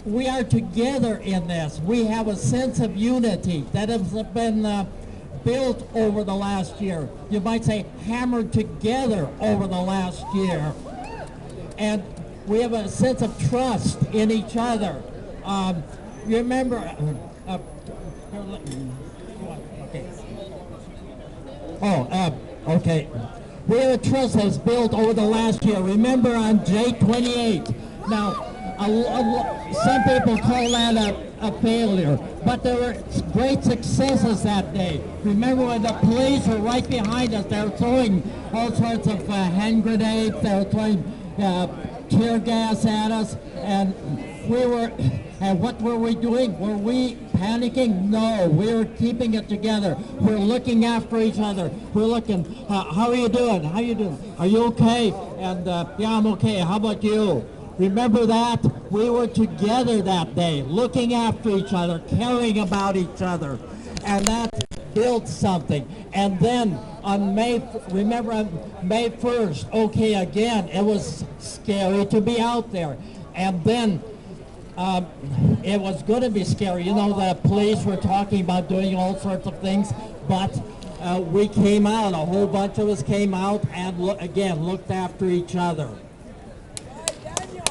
we are together in this. We have a sense of unity that has been built over the last year. You might say hammered together over the last year. And we have a sense of trust in each other. You remember, okay. We have a trust that's built over the last year. Remember on J28. Now, some people call that a failure, but there were great successes that day. Remember when the police were right behind us, they were throwing all sorts of hand grenades, they were throwing tear gas at us, and what were we doing? Were we panicking? No, we were keeping it together. We're looking after each other. We're looking, how are you doing? How you doing? Are you okay? And yeah, I'm okay. How about you? Remember that? We were together that day, looking after each other, caring about each other. And that built something. And then on May 1st, okay, again, it was scary to be out there. And then it was going to be scary. You know, the police were talking about doing all sorts of things, but we came out, a whole bunch of us came out and looked after each other.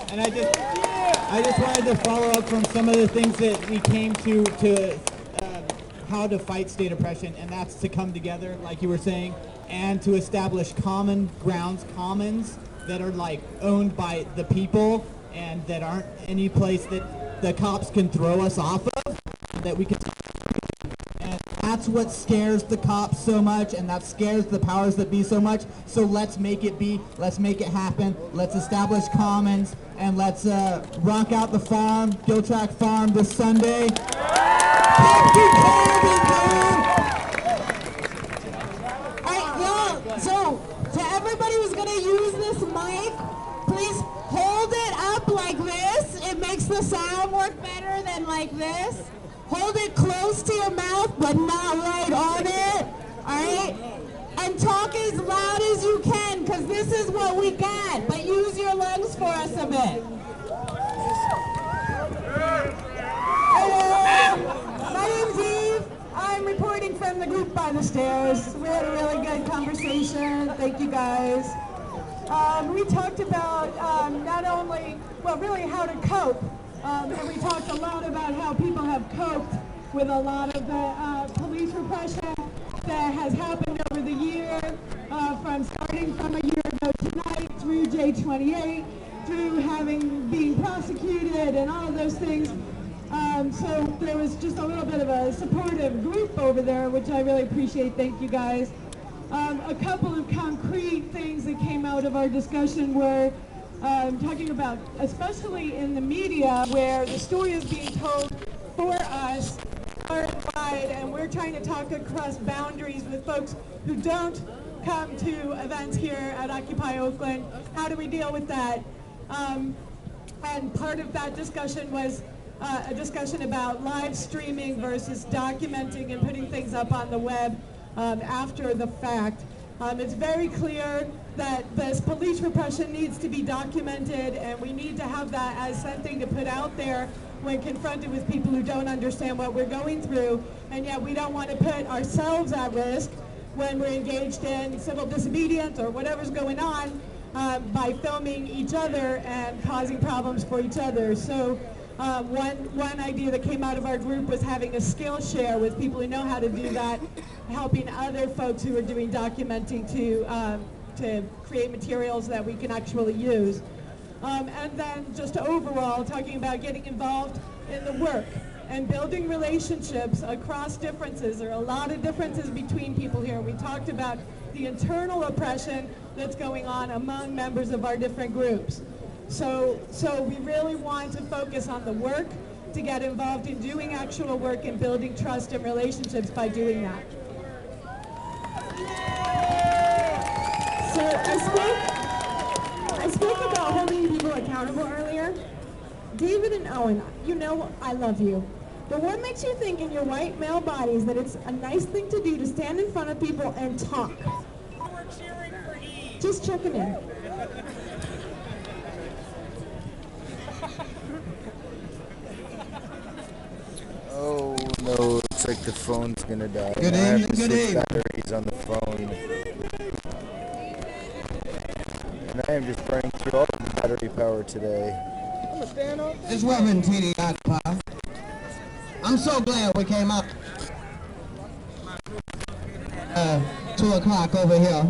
And I just wanted to follow up from some of the things that we came to how to fight state oppression, and that's to come together, like you were saying, and to establish common grounds, commons that are like owned by the people and that aren't any place that the cops can throw us off of, that we can. And that's what scares the cops so much, and that scares the powers that be so much. So let's make it be, let's make it happen, let's establish commons, and let's rock out the farm, Giltrack Farm this Sunday. So, to everybody who's going to use this mic, please hold it up like this. It makes the sound work better than like this. Hold it close to your mouth, but not right on it. All right? And talk as loud as you can, because this is what we got. But use your lungs for us a bit. Hello. My name's Eve. I'm reporting from the group by the stairs. We had a really good conversation. Thank you guys. We talked about not only, well, really how to cope. And we talked a lot about how people have coped with a lot of the police repression that has happened over the year, starting from a year ago tonight through J28, through being prosecuted and all of those things. So there was just a little bit of a supportive group over there, which I really appreciate. Thank you guys. A couple of concrete things that came out of our discussion were talking about, especially in the media, where the story is being told for us far and wide, and we're trying to talk across boundaries with folks who don't come to events here at Occupy Oakland. How do we deal with that? And part of that discussion was a discussion about live streaming versus documenting and putting things up on the web after the fact. It's very clear that this police repression needs to be documented, and we need to have that as something to put out there when confronted with people who don't understand what we're going through. And yet we don't want to put ourselves at risk when we're engaged in civil disobedience or whatever's going on by filming each other and causing problems for each other. So one idea that came out of our group was having a skill share with people who know how to do that, helping other folks who are doing documenting to create materials that we can actually use. And then just overall talking about getting involved in the work and building relationships across differences. There are a lot of differences between people here. We talked about the internal oppression that's going on among members of our different groups. So we really want to focus on the work, to get involved in doing actual work and building trust and relationships by doing that. So I spoke about holding people accountable earlier. David and Owen, you know I love you. But what makes you think in your white male bodies that it's a nice thing to do to stand in front of people and talk? We're cheering for Eve. Just checking in. Looks like the phone's gonna die. Good I have evening, to good switch evening. batteries on the phone. And I am just burning through all of the battery power today. It's Reverend TD Occupy. I'm so glad we came up 2 o'clock over here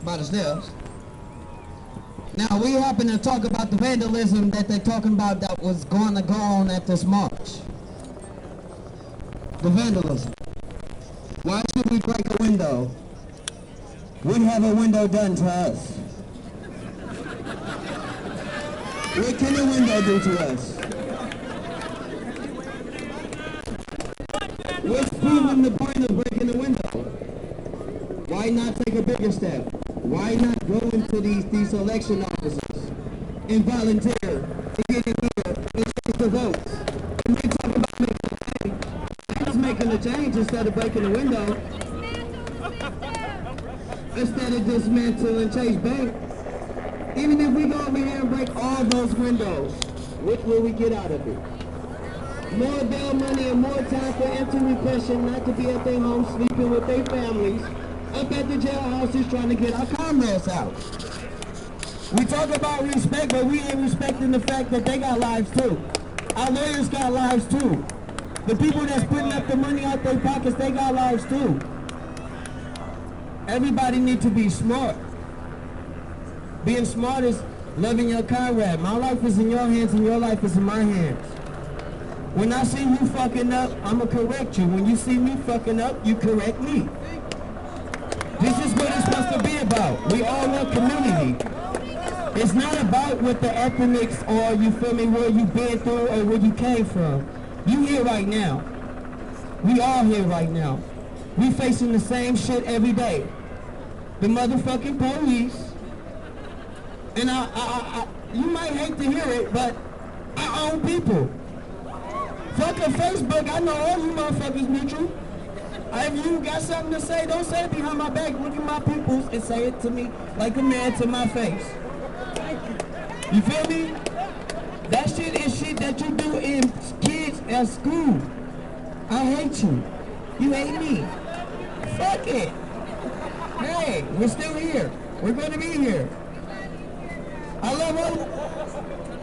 by the stairs. Now we happen to talk about the vandalism that they're talking about that was going to go on at this march. The vandalism. Why should we break a window? We have a window done to us. What can a window do to us? What's proving the point of breaking the window? Why not take a bigger step? Why not go into these election offices and volunteer to get in here and change the votes? And we talk about making a change. That's making a change instead of breaking the window. Instead of dismantle and chase bank. Even if we go over here and break all those windows, what will we get out of it? More bail money and more time for anti-repression not to be at their home sleeping with their families, up at the jailhouses trying to get our comrades out. We talk about respect, but we ain't respecting the fact that they got lives too. Our lawyers got lives too. The people that's putting up the money out their pockets, they got lives too. Everybody needs to be smart. Being smart is loving your comrade. My life is in your hands and your life is in my hands. When I see you fucking up, I'ma correct you. When you see me fucking up, you correct me. This is what it's supposed to be about. We all want community. It's not about what the ethnics or, you feel me, where you been through or where you came from. You here right now. We all here right now. We facing the same shit every day. The motherfucking police. And you might hate to hear it, but our own people. Fucking Facebook, I know all you motherfuckers neutral. If you got something to say, don't say it behind my back. Look at my peoples and say it to me like a man to my face. You feel me? That shit is shit that you do in kids at school. I hate you. You hate me. Fuck it. Hey, we're still here. We're going to be here. I love all.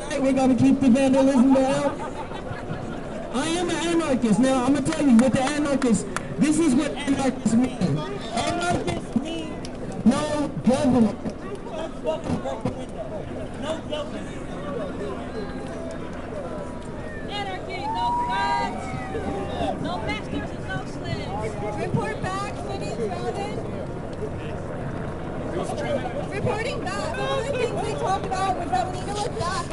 Tonight we're going to keep the vandalism down. I am an anarchist. Now, I'm going to tell you what the anarchist, this is what anarchists mean. Anarchists mean no government. No government. Anarchy, no guns. No masters and no slaves. Report back, city crowded. Reporting back. All the things we talked about was that we need to look back,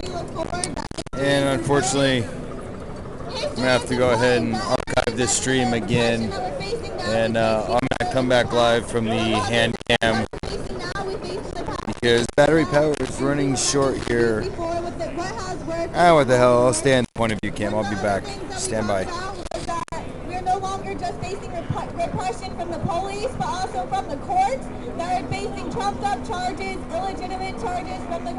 we look forward. And unfortunately, I'm going to have to go ahead and archive this stream again. And I'm going to come back live from the hand cam because battery power is running short here. Ah, what the hell, I'll stay in the point of view cam. I'll be back. Stand by. We're no longer just facing repression from the police, but also from the courts that are facing trumped up charges, illegitimate charges from the